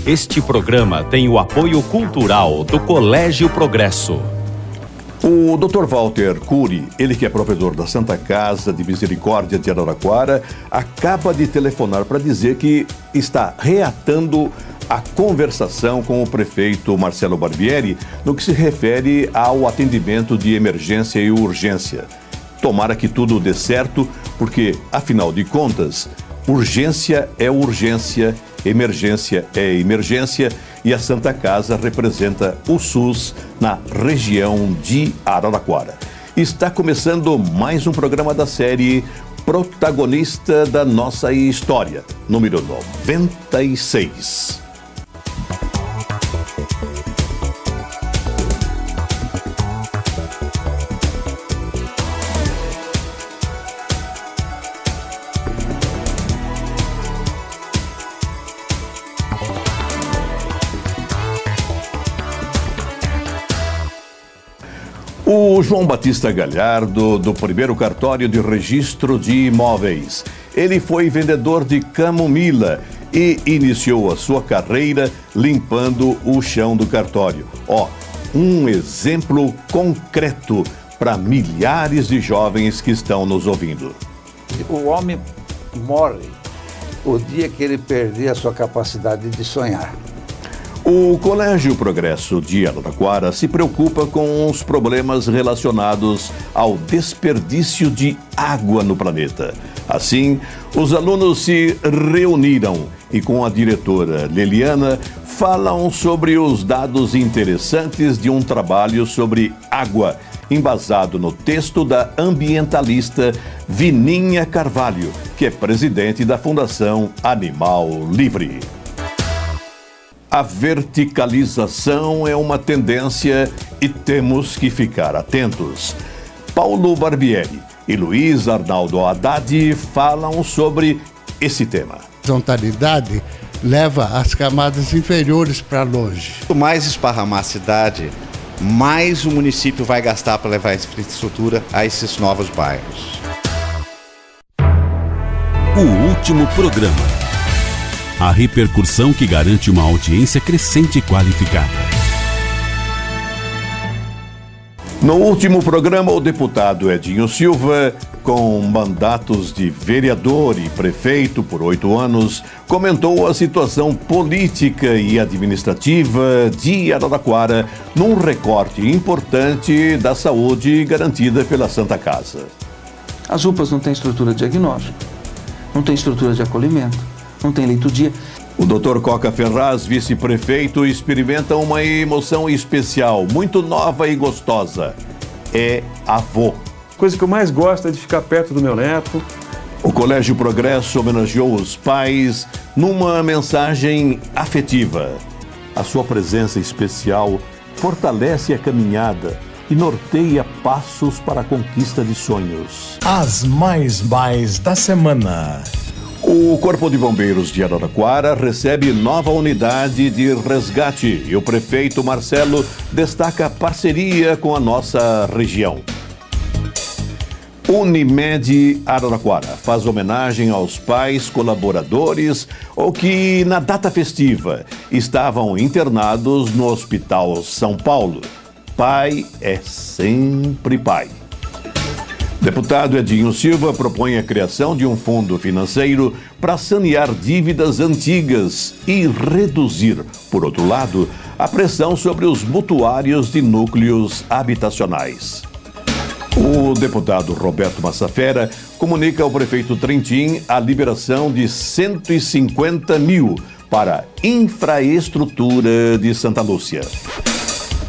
Este programa tem o apoio cultural do Colégio Progresso. O Dr. Walter Cury, ele que é provedor da Santa Casa de Misericórdia de Araraquara, acaba de telefonar para dizer que está reatando a conversação com o prefeito Marcelo Barbieri no que se refere ao atendimento de emergência e urgência. Tomara que tudo dê certo, porque, afinal de contas, urgência é urgência, emergência é emergência e a Santa Casa representa o SUS na região de Araraquara. Está começando mais um programa da série Protagonista da Nossa História, número 96. O João Batista Galhardo, do primeiro cartório de registro de imóveis. Ele foi vendedor de camomila e iniciou a sua carreira limpando o chão do cartório. Um exemplo concreto para milhares de jovens que estão nos ouvindo. O homem morre o dia que ele perder a sua capacidade de sonhar. O Colégio Progresso de Araraquara se preocupa com os problemas relacionados ao desperdício de água no planeta. Assim, os alunos se reuniram e com a diretora Leliana falam sobre os dados interessantes de um trabalho sobre água, embasado no texto da ambientalista Vininha Carvalho, que é presidente da Fundação Animal Livre. A verticalização é uma tendência e temos que ficar atentos. Paulo Barbieri e Luiz Arnaldo Haddad falam sobre esse tema. A horizontalidade leva as camadas inferiores para longe. Quanto mais esparramar a cidade, mais o município vai gastar para levar a infraestrutura a esses novos bairros. O último programa. A repercussão que garante uma audiência crescente e qualificada. No último programa, o deputado Edinho Silva, com mandatos de vereador e prefeito por 8 anos, comentou a situação política e administrativa de Araraquara num recorte importante da saúde garantida pela Santa Casa. As UPAs não têm estrutura de diagnóstico, não têm estrutura de acolhimento, não tem leito-dia. O Dr. Coca Ferraz, vice-prefeito, experimenta uma emoção especial, muito nova e gostosa. É avô. A coisa que eu mais gosto é de ficar perto do meu neto. O Colégio Progresso homenageou os pais numa mensagem afetiva. A sua presença especial fortalece a caminhada e norteia passos para a conquista de sonhos. As mais da semana. O Corpo de Bombeiros de Araraquara recebe nova unidade de resgate e o prefeito Marcelo destaca a parceria com a nossa região. Unimed Araraquara faz homenagem aos pais colaboradores ou que, na data festiva, estavam internados no Hospital São Paulo. Pai é sempre pai. Deputado Edinho Silva propõe a criação de um fundo financeiro para sanear dívidas antigas e reduzir, por outro lado, a pressão sobre os mutuários de núcleos habitacionais. O deputado Roberto Massafera comunica ao prefeito Trentin a liberação de 150 mil para infraestrutura de Santa Lúcia.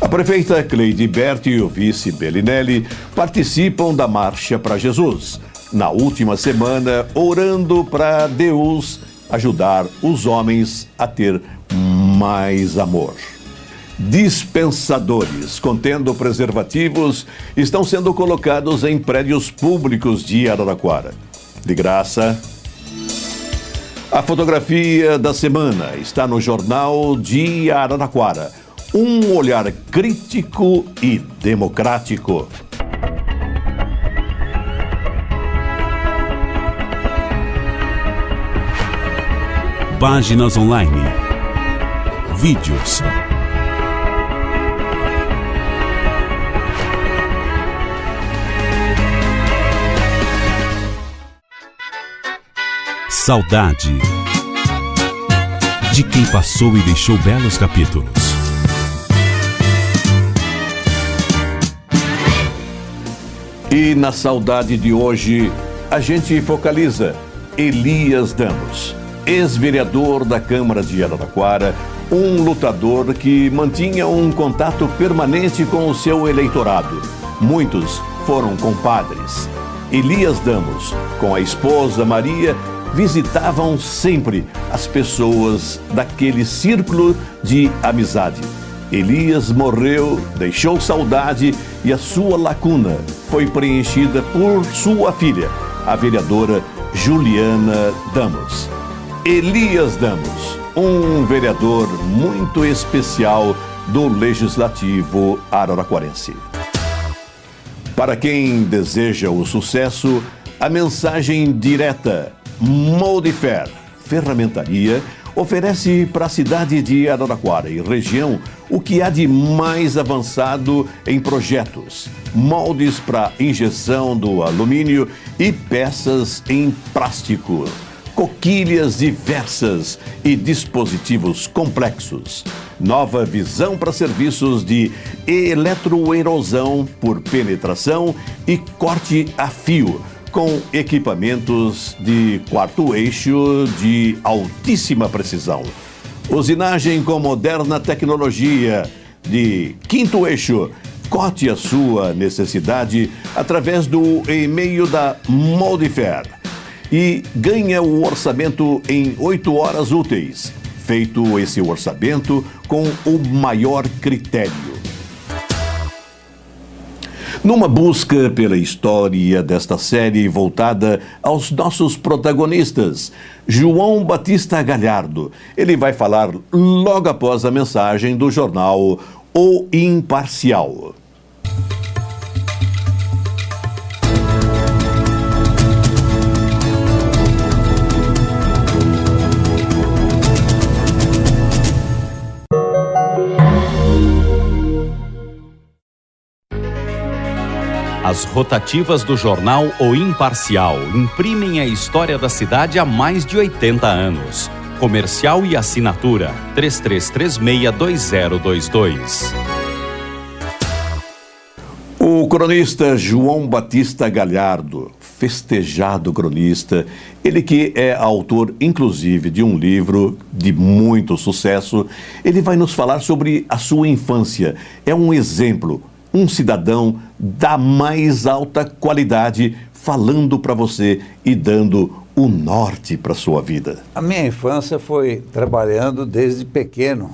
A prefeita Cleide Berti e o vice Bellinelli participam da Marcha para Jesus, na última semana, orando para Deus ajudar os homens a ter mais amor. Dispensadores contendo preservativos estão sendo colocados em prédios públicos de Araraquara. De graça. A fotografia da semana está no Jornal de Araraquara. Um olhar crítico e democrático. Páginas online. vídeos. Saudade de quem passou e deixou belos capítulos. E na saudade de hoje, a gente focaliza Elias Damos, ex-vereador da Câmara de Araraquara, um lutador que mantinha um contato permanente com o seu eleitorado. Muitos foram compadres. Elias Damos, com a esposa Maria, visitavam sempre as pessoas daquele círculo de amizade. Elias morreu, deixou saudade e a sua lacuna foi preenchida por sua filha, a vereadora Juliana Damos. Elias Damos, um vereador muito especial do Legislativo araraquarense. Para quem deseja o sucesso, a mensagem direta Moldifer Ferramentaria oferece para a cidade de Araraquara e região o que há de mais avançado em projetos, moldes para injeção do alumínio e peças em plástico, coquilhas diversas e dispositivos complexos. Nova visão para serviços de eletroerosão por penetração e corte a fio, com equipamentos de quarto eixo de altíssima precisão. Usinagem com moderna tecnologia de quinto eixo. Cote a sua necessidade através do e-mail da Moldifer e ganha o orçamento em 8 horas úteis. Feito esse orçamento com o maior critério. Numa busca pela história desta série voltada aos nossos protagonistas, João Batista Galhardo, ele vai falar logo após a mensagem do jornal O Imparcial. As rotativas do jornal O Imparcial imprimem a história da cidade há mais de 80 anos. Comercial e assinatura 33362022. O cronista João Batista Galhardo, festejado cronista, ele que é autor, inclusive, de um livro de muito sucesso, ele vai nos falar sobre a sua infância. É um exemplo, um cidadão da mais alta qualidade, falando para você e dando o norte para a sua vida. A minha infância foi trabalhando desde pequeno.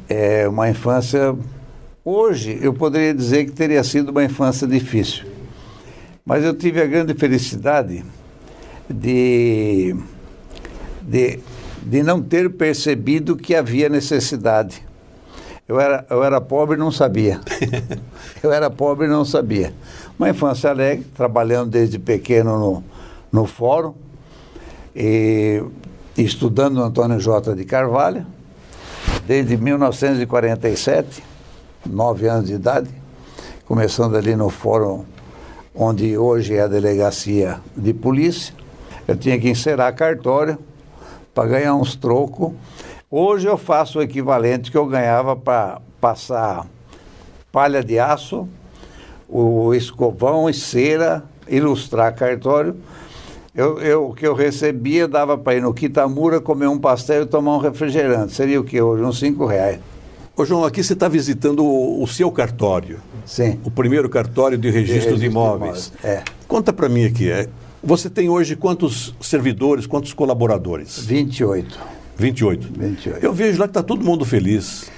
É uma infância... Hoje eu poderia dizer que teria sido uma infância difícil. Mas eu tive a grande felicidade de não ter percebido que havia necessidade. Eu era pobre e não sabia. Uma infância alegre, trabalhando desde pequeno no fórum, e estudando no Antônio J. de Carvalho, desde 1947, 9 anos de idade, começando ali no fórum onde hoje é a delegacia de polícia. Eu tinha que encerar cartório para ganhar uns trocos. Hoje eu faço o equivalente que eu ganhava para passar palha de aço, o escovão e cera, ilustrar cartório. O que eu recebia dava para ir no Quitamura, comer um pastel e tomar um refrigerante. Seria o que hoje? Uns R$5. Ô João, aqui você está visitando o seu cartório. Sim. O primeiro cartório de registro de imóveis. É. Conta para mim aqui, você tem hoje quantos servidores, quantos colaboradores? 28. 28. Eu vejo lá que está todo mundo feliz.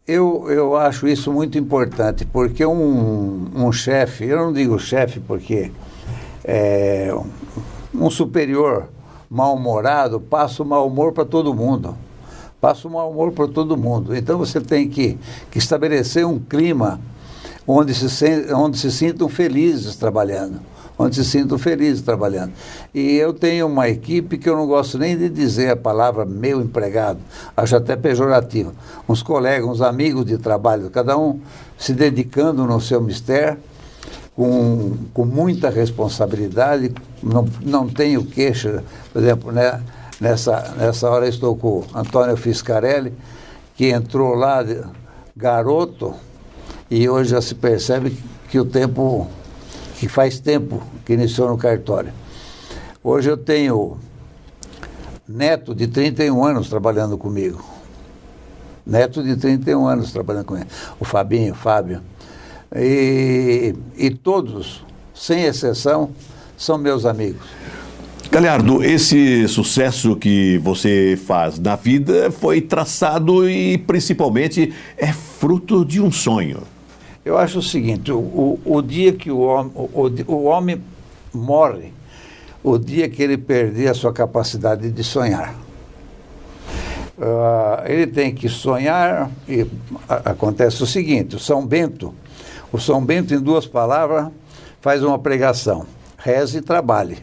Eu acho isso muito importante, porque um chefe, eu não digo chefe porque um superior mal-humorado passa o mau humor para todo mundo. Então você tem que estabelecer um clima onde se sintam felizes trabalhando, onde se sintam felizes trabalhando. E eu tenho uma equipe que eu não gosto nem de dizer a palavra meu empregado, acho até pejorativo. Uns colegas, uns amigos de trabalho, cada um se dedicando no seu mistério, com muita responsabilidade, não tenho queixa. Por exemplo, né, nessa hora eu estou com o Antônio Fiscarelli, que entrou lá garoto, e hoje já se percebe que faz tempo que iniciou no cartório. Hoje eu tenho neto de 31 anos trabalhando comigo. Neto de 31 anos trabalhando comigo. O Fabinho, o Fábio. E todos, sem exceção, são meus amigos. Galhardo, esse sucesso que você faz na vida foi traçado e principalmente fruto de um sonho. Eu acho o seguinte, o dia que o homem morre, o dia que ele perder a sua capacidade de sonhar. Ele tem que sonhar e acontece o seguinte, o São Bento, em 2 palavras, faz uma pregação, reze e trabalhe.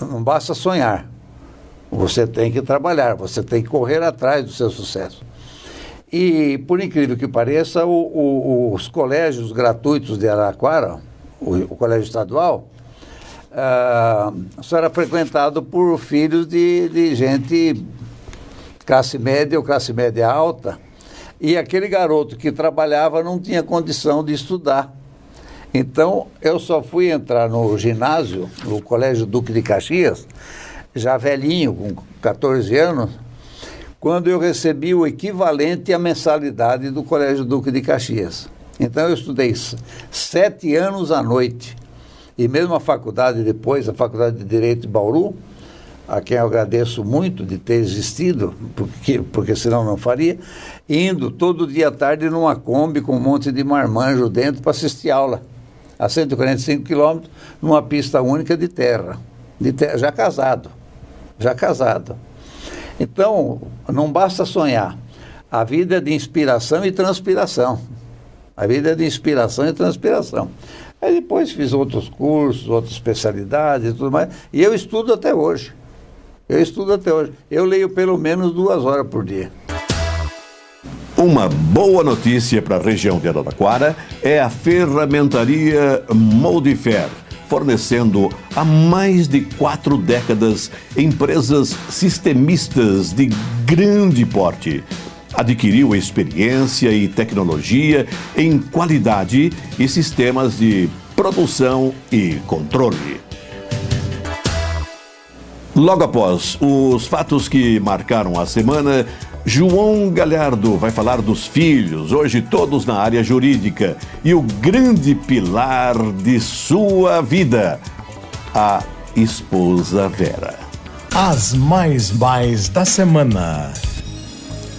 Não basta sonhar, você tem que trabalhar, você tem que correr atrás do seu sucesso. E, por incrível que pareça, os colégios gratuitos de Araraquara, o colégio estadual, só era frequentado por filhos de gente classe média ou classe média alta, e aquele garoto que trabalhava não tinha condição de estudar. Então, eu só fui entrar no ginásio, no Colégio Duque de Caxias, já velhinho, com 14 anos, quando eu recebi o equivalente à mensalidade do Colégio Duque de Caxias. Então, eu estudei 7 anos à noite. E mesmo a faculdade depois, a Faculdade de Direito de Bauru, a quem eu agradeço muito de ter existido, porque senão não faria, indo todo dia à tarde numa Kombi com um monte de marmanjo dentro para assistir aula, a 145 quilômetros, numa pista única de terra, já casado. Então, não basta sonhar, a vida é de inspiração e transpiração. Aí depois fiz outros cursos, outras especialidades e tudo mais, e eu estudo até hoje. Eu leio pelo menos 2 horas por dia. Uma boa notícia para a região de Araraquara é a ferramentaria Moldifer, fornecendo há mais de 4 décadas empresas sistemistas de grande porte. Adquiriu experiência e tecnologia em qualidade e sistemas de produção e controle. Logo após os fatos que marcaram a semana, João Galhardo vai falar dos filhos, hoje todos na área jurídica, e o grande pilar de sua vida, a esposa Vera. As mais da semana.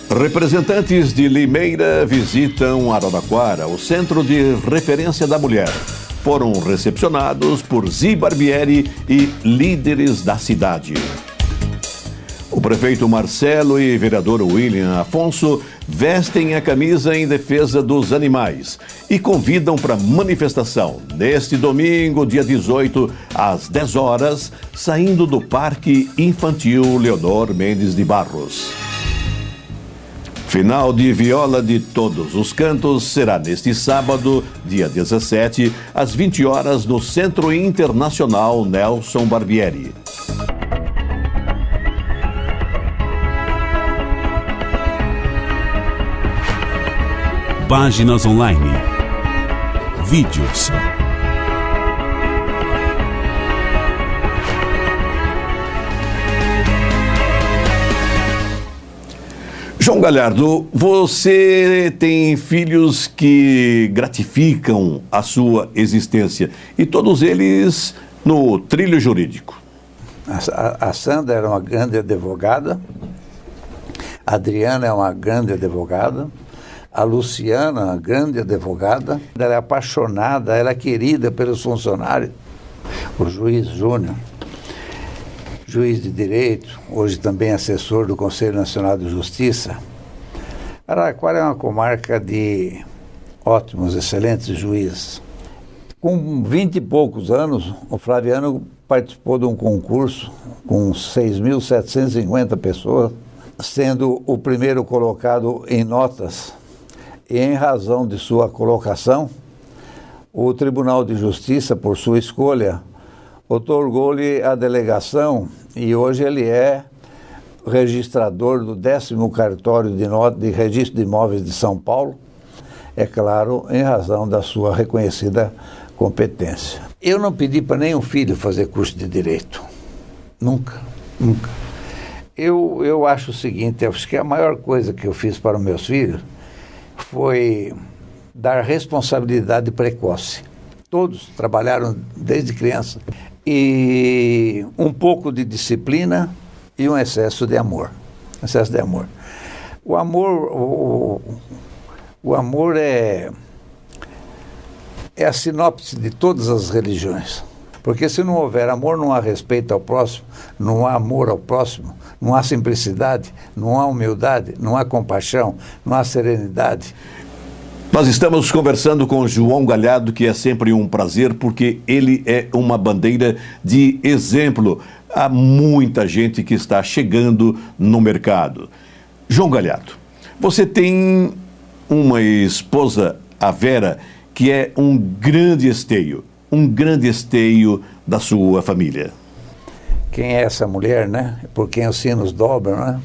Representantes de Limeira visitam Araraquara, o Centro de Referência da Mulher. Foram recepcionados por Zi Barbieri e líderes da cidade. O prefeito Marcelo e vereador William Afonso vestem a camisa em defesa dos animais e convidam para manifestação neste domingo, dia 18, às 10 horas, saindo do Parque Infantil Leonor Mendes de Barros. Final de Viola de Todos os Cantos será neste sábado, dia 17, às 20 horas, no Centro Internacional Nelson Barbieri. Páginas online. Vídeos. João Galhardo, você tem filhos que gratificam a sua existência e todos eles no trilho jurídico. A Sandra era uma grande advogada, a Adriana é uma grande advogada, a Luciana, uma grande advogada, ela é apaixonada, ela é querida pelos funcionários, o juiz Júnior, juiz de direito, hoje também assessor do Conselho Nacional de Justiça. Araraquara é uma comarca de ótimos, excelentes juízes, Com 20 e poucos anos, o Flaviano participou de um concurso com 6.750 pessoas, sendo o primeiro colocado em notas. E em razão de sua colocação, o Tribunal de Justiça, por sua escolha, otorgou-lhe a delegação e hoje ele é registrador do 10º cartório de registro de imóveis de São Paulo, é claro, em razão da sua reconhecida competência. Eu não pedi para nenhum filho fazer curso de Direito. Nunca, nunca. Eu acho o seguinte, acho que a maior coisa que eu fiz para os meus filhos foi dar responsabilidade precoce. Todos trabalharam desde criança. E um pouco de disciplina e um excesso de amor. Excesso de amor. O amor é a sinopse de todas as religiões. Porque se não houver amor, não há respeito ao próximo, não há amor ao próximo, não há simplicidade, não há humildade, não há compaixão, não há serenidade. Nós estamos conversando com João Galhardo, que é sempre um prazer, porque ele é uma bandeira de exemplo a muita gente que está chegando no mercado. João Galhardo, você tem uma esposa, a Vera, que é um grande esteio da sua família. Quem é essa mulher, né? Por quem os sinos dobram, né?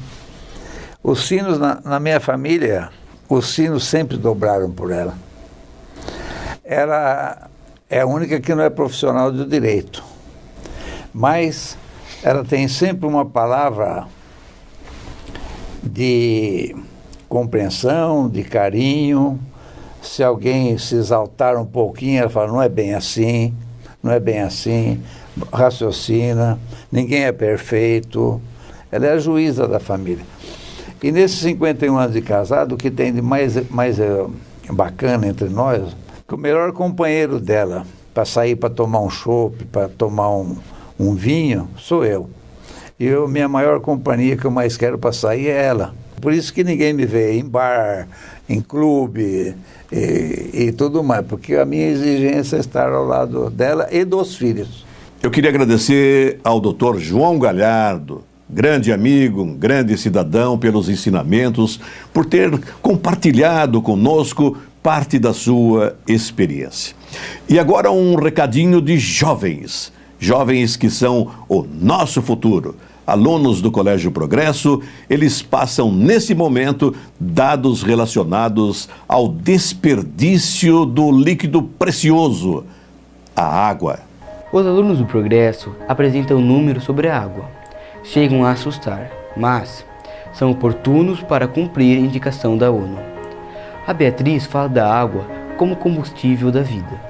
Os sinos na minha família, os sinos sempre dobraram por ela. Ela é a única que não é profissional do direito, mas ela tem sempre uma palavra de compreensão, de carinho. Se alguém se exaltar um pouquinho, ela fala, não é bem assim, raciocina, ninguém é perfeito. Ela é a juíza da família. E nesses 51 anos de casado, o que tem de mais bacana entre nós, que o melhor companheiro dela para sair para tomar um chopp, para tomar um vinho, sou eu. E minha maior companhia que eu mais quero para sair é ela. Por isso que ninguém me vê em bar, em clube e tudo mais, porque a minha exigência é estar ao lado dela e dos filhos. Eu queria agradecer ao Dr. João Galhardo, grande amigo, um grande cidadão, pelos ensinamentos, por ter compartilhado conosco parte da sua experiência. E agora um recadinho de jovens que são o nosso futuro. Alunos do Colégio Progresso, eles passam nesse momento dados relacionados ao desperdício do líquido precioso, a água. Os alunos do Progresso apresentam números sobre a água. Chegam a assustar, mas são oportunos para cumprir a indicação da ONU. A Beatriz fala da água como combustível da vida.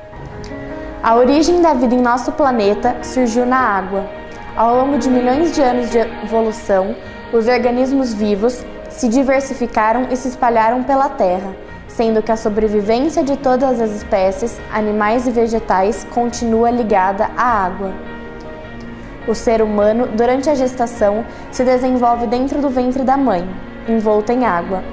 A origem da vida em nosso planeta surgiu na água. Ao longo de milhões de anos de evolução, os organismos vivos se diversificaram e se espalharam pela Terra, sendo que a sobrevivência de todas as espécies, animais e vegetais, continua ligada à água. O ser humano, durante a gestação, se desenvolve dentro do ventre da mãe, envolto em água.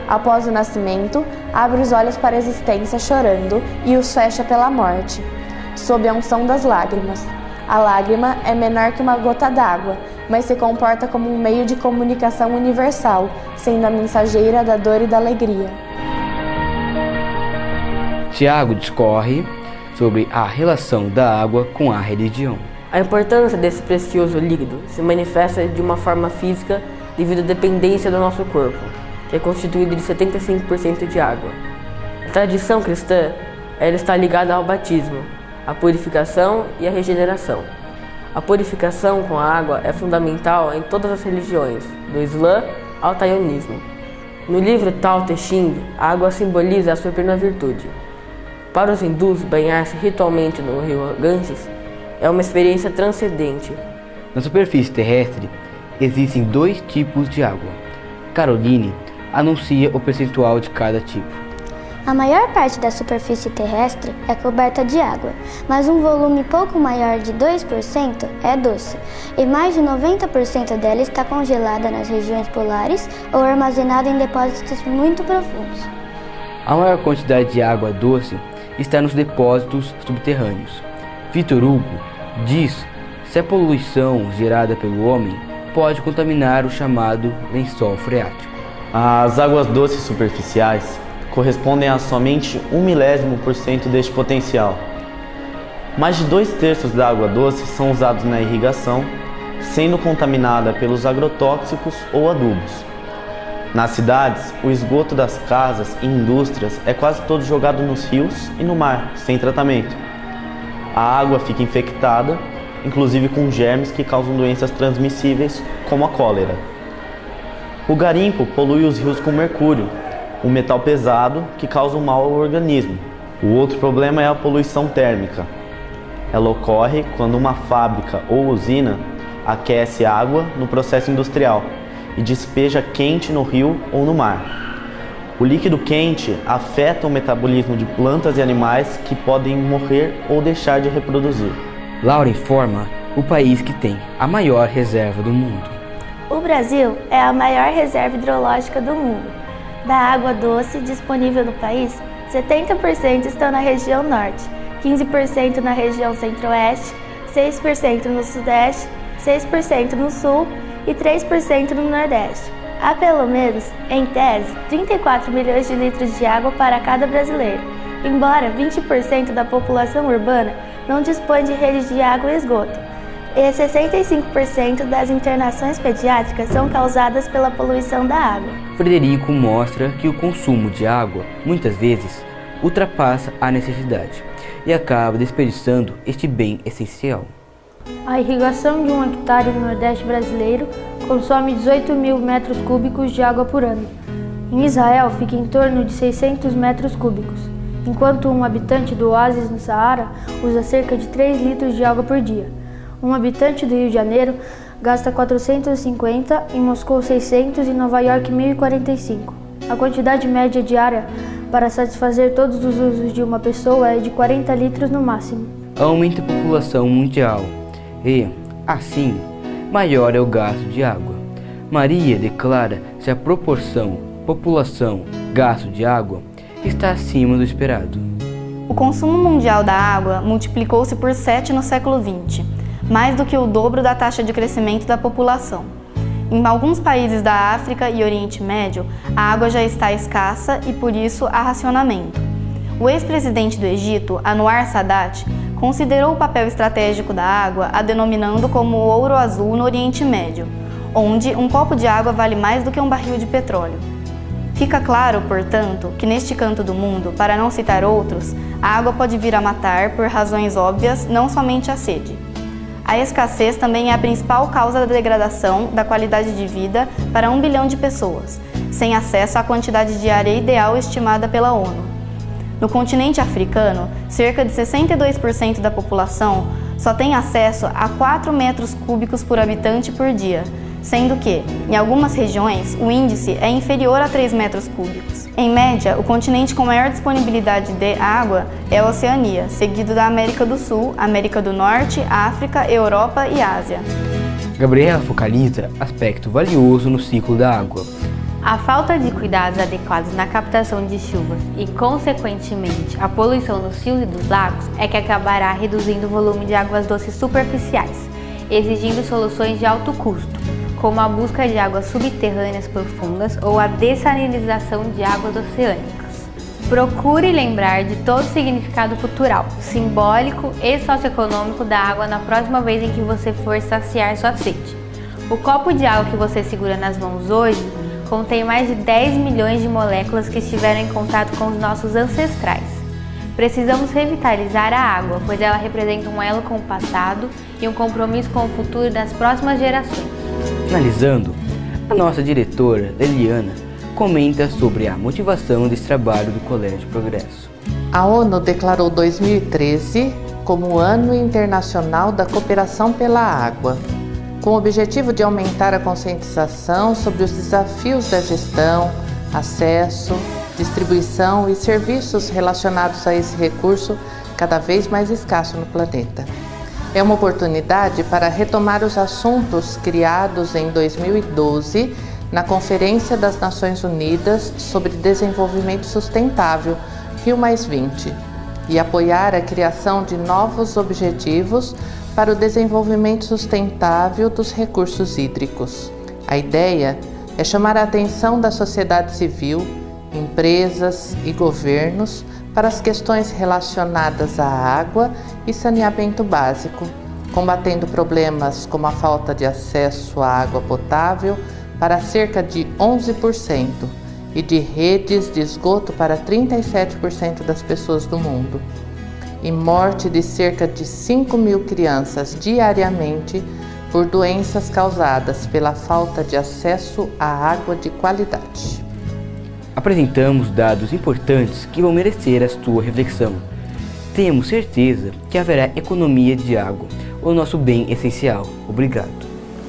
Após o nascimento, abre os olhos para a existência chorando e os fecha pela morte, sob a unção das lágrimas. A lágrima é menor que uma gota d'água, mas se comporta como um meio de comunicação universal, sendo a mensageira da dor e da alegria. Tiago discorre sobre a relação da água com a religião. A importância desse precioso líquido se manifesta de uma forma física devido à dependência do nosso corpo, que é constituído de 75% de água. A tradição cristã, ela está ligada ao batismo, à purificação e à regeneração. A purificação com a água é fundamental em todas as religiões, do Islã ao Taoísmo. No livro Tao Te Ching, a água simboliza a suprema virtude. Para os hindus, banhar-se ritualmente no rio Ganges é uma experiência transcendente. Na superfície terrestre, existem 2 tipos de água. Caroline anuncia o percentual de cada tipo. A maior parte da superfície terrestre é coberta de água, mas um volume pouco maior de 2% é doce, e mais de 90% dela está congelada nas regiões polares ou armazenada em depósitos muito profundos. A maior quantidade de água doce está nos depósitos subterrâneos. Victor Hugo diz que a poluição gerada pelo homem pode contaminar o chamado lençol freático. As águas doces superficiais correspondem a somente 0,01% deste potencial. Mais de 2/3 da água doce são usados na irrigação, sendo contaminada pelos agrotóxicos ou adubos. Nas cidades, o esgoto das casas e indústrias é quase todo jogado nos rios e no mar, sem tratamento. A água fica infectada, inclusive com germes que causam doenças transmissíveis, como a cólera. O garimpo polui os rios com mercúrio, um metal pesado que causa um mal ao organismo. O outro problema é a poluição térmica. Ela ocorre quando uma fábrica ou usina aquece água no processo industrial e despeja quente no rio ou no mar. O líquido quente afeta o metabolismo de plantas e animais que podem morrer ou deixar de reproduzir. Laura informa o país que tem a maior reserva do mundo. O Brasil é a maior reserva hidrológica do mundo. Da água doce disponível no país, 70% estão na região norte, 15% na região centro-oeste, 6% no sudeste, 6% no sul e 3% no nordeste. Há pelo menos, em tese, 34 milhões de litros de água para cada brasileiro, embora 20% da população urbana não dispõe de rede de água e esgoto. E 65% das internações pediátricas são causadas pela poluição da água. Frederico mostra que o consumo de água, muitas vezes, ultrapassa a necessidade e acaba desperdiçando este bem essencial. A irrigação de 1 hectare no Nordeste brasileiro consome 18 mil metros cúbicos de água por ano. Em Israel fica em torno de 600 metros cúbicos, enquanto um habitante do oásis no Saara usa cerca de 3 litros de água por dia. Um habitante do Rio de Janeiro gasta 450, em Moscou 600 e em Nova York 1.045. A quantidade média diária para satisfazer todos os usos de uma pessoa é de 40 litros no máximo. Aumenta a população mundial e, assim, maior é o gasto de água. Maria declara que a proporção população-gasto de água está acima do esperado. O consumo mundial da água multiplicou-se por 7 no século XX, mais do que o dobro da taxa de crescimento da população. Em alguns países da África e Oriente Médio, a água já está escassa e, por isso, há racionamento. O ex-presidente do Egito, Anwar Sadat, considerou o papel estratégico da água, a denominando como o ouro azul no Oriente Médio, onde um copo de água vale mais do que um barril de petróleo. Fica claro, portanto, que neste canto do mundo, para não citar outros, a água pode vir a matar por razões óbvias, não somente a sede. A escassez também é a principal causa da degradação da qualidade de vida para 1 bilhão de pessoas, sem acesso à quantidade diária ideal estimada pela ONU. No continente africano, cerca de 62% da população só tem acesso a 4 metros cúbicos por habitante por dia, sendo que, em algumas regiões, o índice é inferior a 3 metros cúbicos. Em média, o continente com maior disponibilidade de água é a Oceania, seguido da América do Sul, América do Norte, África, Europa e Ásia. Gabriela focaliza aspecto valioso no ciclo da água. A falta de cuidados adequados na captação de chuvas e, consequentemente, a poluição nos rios e dos lagos é que acabará reduzindo o volume de águas doces superficiais, exigindo soluções de alto custo, como a busca de águas subterrâneas profundas ou a dessalinização de águas oceânicas. Procure lembrar de todo o significado cultural, simbólico e socioeconômico da água na próxima vez em que você for saciar sua sede. O copo de água que você segura nas mãos hoje contém mais de 10 milhões de moléculas que estiveram em contato com os nossos ancestrais. Precisamos revitalizar a água, pois ela representa um elo com o passado e um compromisso com o futuro das próximas gerações. Finalizando, a nossa diretora, Eliana, comenta sobre a motivação desse trabalho do Colégio Progresso. A ONU declarou 2013 como o Ano Internacional da Cooperação pela Água, com o objetivo de aumentar a conscientização sobre os desafios da gestão, acesso, distribuição e serviços relacionados a esse recurso cada vez mais escasso no planeta. É uma oportunidade para retomar os assuntos criados em 2012 na Conferência das Nações Unidas sobre Desenvolvimento Sustentável, Rio+20, e apoiar a criação de novos objetivos para o desenvolvimento sustentável dos recursos hídricos. A ideia é chamar a atenção da sociedade civil, empresas e governos para as questões relacionadas à água e saneamento básico, combatendo problemas como a falta de acesso à água potável para cerca de 11% e de redes de esgoto para 37% das pessoas do mundo, e morte de cerca de 5.000 crianças diariamente por doenças causadas pela falta de acesso à água de qualidade. Apresentamos dados importantes que vão merecer a sua reflexão. Temos certeza que haverá economia de água, o nosso bem essencial. Obrigado.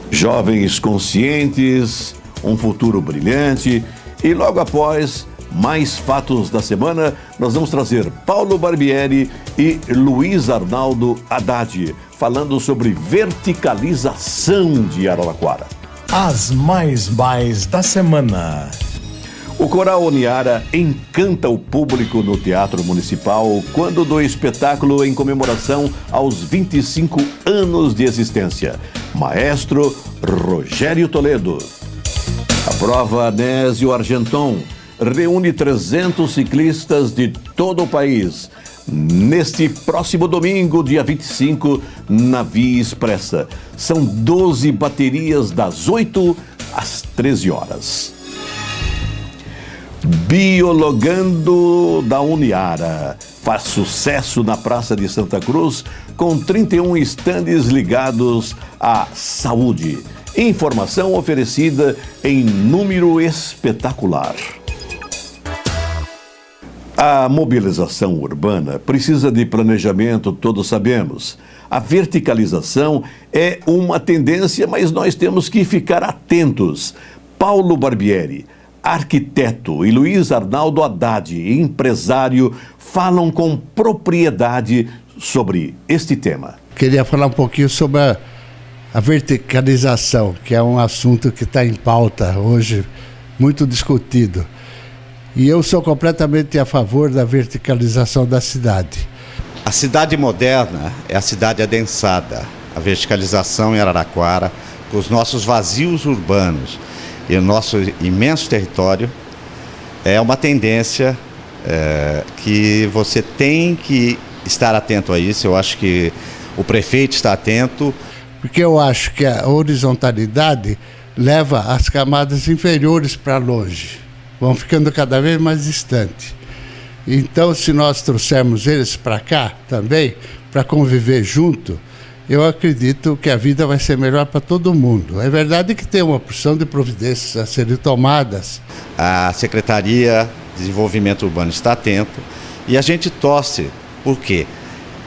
Jovens conscientes, um futuro brilhante e logo após mais fatos da semana, nós vamos trazer Paulo Barbieri e Luiz Arnaldo Haddad falando sobre verticalização de Araraquara. As mais da semana. O Coral Oniara encanta o público no Teatro Municipal quando do espetáculo em comemoração aos 25 anos de existência. Maestro Rogério Toledo. A prova Nésio Argenton reúne 300 ciclistas de todo o país. Neste próximo domingo, dia 25, na Via Expressa. São 12 baterias das 8 às 13 horas. Biologando da Uniara faz sucesso na Praça de Santa Cruz com 31 estandes ligados à saúde. Informação oferecida em número espetacular. A mobilização urbana precisa de planejamento, todos sabemos. A verticalização é uma tendência, mas nós temos que ficar atentos. Paulo Barbieri, arquiteto, e Luiz Arnaldo Haddad, empresário, falam com propriedade sobre este tema. Queria falar um pouquinho sobre a verticalização, que é um assunto que está em pauta hoje, muito discutido. E eu sou completamente a favor da verticalização da cidade. A cidade moderna é a cidade adensada. A verticalização em Araraquara, com os nossos vazios urbanos e o nosso imenso território, é uma tendência que você tem que estar atento a isso. Eu acho que o prefeito está atento. Porque eu acho que a horizontalidade leva as camadas inferiores para longe. Vão ficando cada vez mais distantes. Então, se nós trouxermos eles para cá também, para conviver junto, eu acredito que a vida vai ser melhor para todo mundo. É verdade que tem uma porção de providências a serem tomadas. A Secretaria de Desenvolvimento Urbano está atento e a gente torce, porque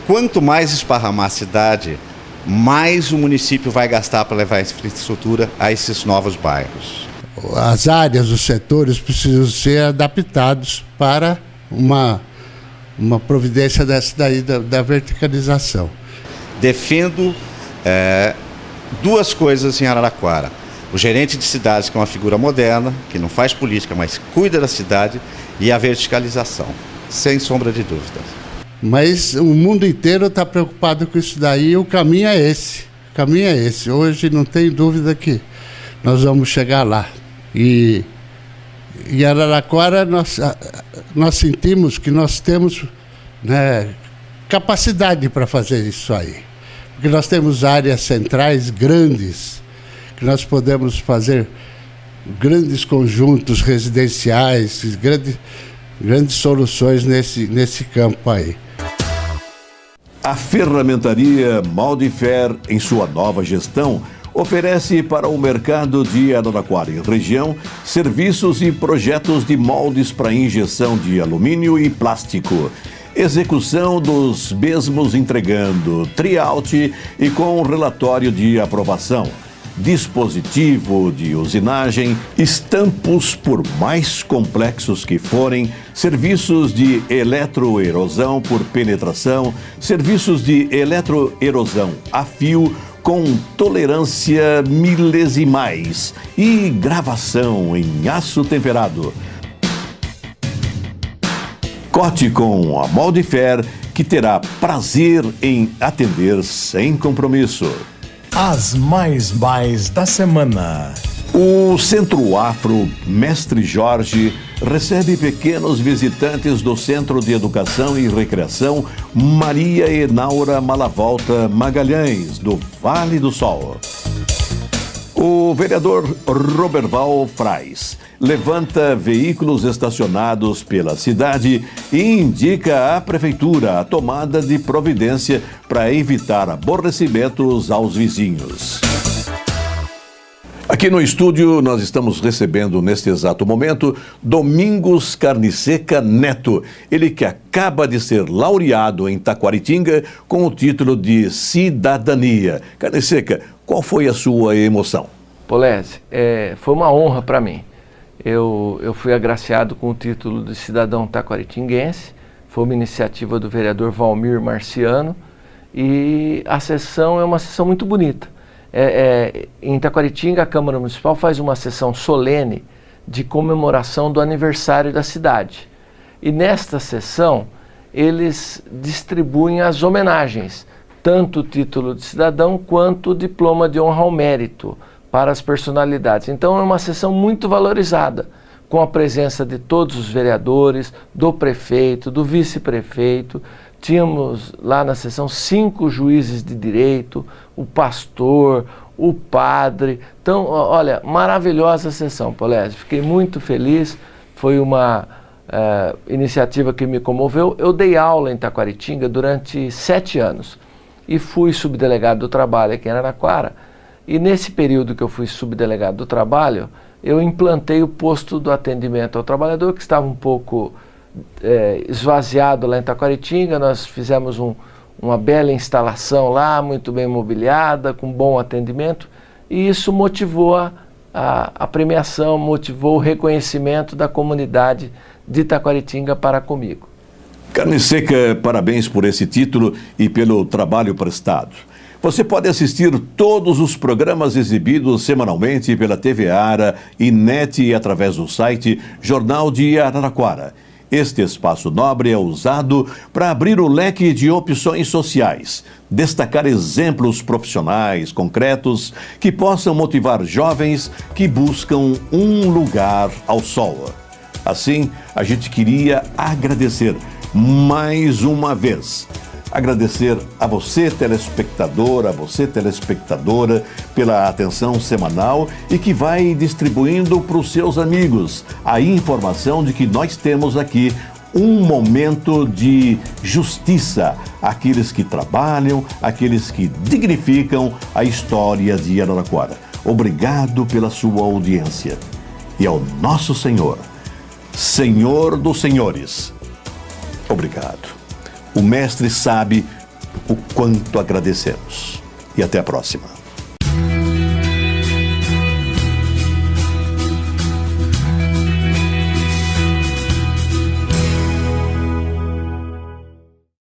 quanto mais esparramar a cidade, mais o município vai gastar para levar a infraestrutura a esses novos bairros. As áreas, os setores precisam ser adaptados para uma providência dessa daí, da verticalização. Defendo duas coisas em Araraquara. O gerente de cidades, que é uma figura moderna, que não faz política, mas cuida da cidade, e a verticalização, sem sombra de dúvidas. Mas o mundo inteiro está preocupado com isso daí, e o caminho é esse. O caminho é esse. Hoje não tem dúvida que nós vamos chegar lá. E em Araraquara nós sentimos que nós temos, né, capacidade para fazer isso aí. Porque nós temos áreas centrais grandes, que nós podemos fazer grandes conjuntos residenciais, grandes soluções nesse campo aí. A ferramentaria Maldifer, em sua nova gestão, oferece para o mercado de Araraquara e região serviços e projetos de moldes para injeção de alumínio e plástico. Execução dos mesmos entregando tryout e com relatório de aprovação. Dispositivo de usinagem, estampos por mais complexos que forem, serviços de eletroerosão por penetração, serviços de eletroerosão a fio com tolerância milesimais e gravação em aço temperado. Conte com a Moldefer, que terá prazer em atender sem compromisso. As mais da semana. O Centro Afro Mestre Jorge recebe pequenos visitantes do Centro de Educação e Recreação Maria Enaura Malavolta Magalhães, do Vale do Sol. O vereador Roberval Frais levanta veículos estacionados pela cidade e indica à prefeitura a tomada de providência para evitar aborrecimentos aos vizinhos. Aqui no estúdio nós estamos recebendo neste exato momento Domingos Carniceca Neto, ele que acaba de ser laureado em Taquaritinga com o título de Cidadania. Carniceca, qual foi a sua emoção? Polese, foi uma honra para mim. Eu fui agraciado com o título de cidadão taquaritinguense, foi uma iniciativa do vereador Valmir Marciano e a sessão é uma sessão muito bonita. Em Taquaritinga, a Câmara Municipal faz uma sessão solene de comemoração do aniversário da cidade. E nesta sessão, eles distribuem as homenagens, tanto o título de cidadão quanto o diploma de honra ao mérito para as personalidades. Então é uma sessão muito valorizada, com a presença de todos os vereadores, do prefeito, do vice-prefeito. Tínhamos lá na sessão 5 juízes de direito, o pastor, o padre. Então, olha, maravilhosa sessão, Polese. Fiquei muito feliz, foi uma iniciativa que me comoveu. Eu dei aula em Taquaritinga durante 7 anos e fui subdelegado do trabalho aqui em Araraquara. E nesse período que eu fui subdelegado do trabalho, eu implantei o posto do atendimento ao trabalhador, que estava um pouco esvaziado lá em Taquaritinga. Nós fizemos uma bela instalação lá, muito bem mobiliada, com bom atendimento, e isso motivou a premiação, motivou o reconhecimento da comunidade de Taquaritinga para comigo. Carniceca, parabéns por esse título e pelo trabalho prestado. Você pode assistir todos os programas exibidos semanalmente pela TV Ara e NET e através do site Jornal de Araraquara. Este espaço nobre é usado para abrir o leque de opções sociais, destacar exemplos profissionais concretos que possam motivar jovens que buscam um lugar ao sol. Assim, a gente queria agradecer mais uma vez. Agradecer a você, telespectador, a você, telespectadora, pela atenção semanal e que vai distribuindo para os seus amigos a informação de que nós temos aqui um momento de justiça àqueles que trabalham, àqueles que dignificam a história de Araraquara. Obrigado pela sua audiência. E ao nosso Senhor, Senhor dos Senhores, obrigado. O Mestre sabe o quanto agradecemos. E até a próxima.